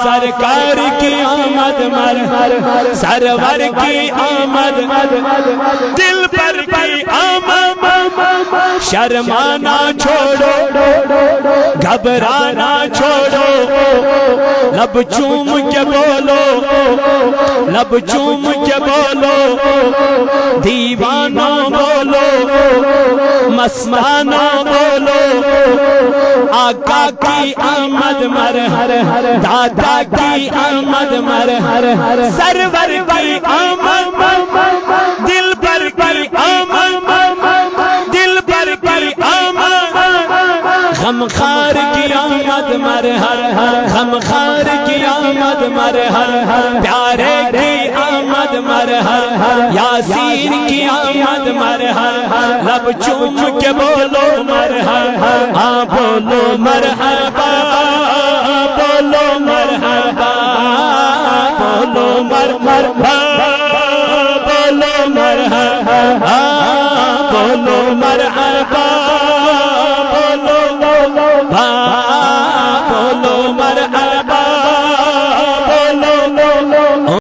سرکار کی آمد مر سرور کی آمد دل پر کی آمد شرمانا چھوڑو گھبرانا چھوڑو لب چوم کے بولو لب چوم کے بولو دیوانہ بولو مستانہ بولو آقا کی آمد مر دادا کی آمد مر سرور کی آمد دل پر کی آمد دل پر کی آمد غمخوار کی آمد مر غمخوار کی آمد مر پیارے کی آمد مر یاسین کی آمد مر لب چوم کے بولو مرحبا بولو مرحبا بولو مرحبا بولو مرحبا بولو مرحبا بولو مرحبا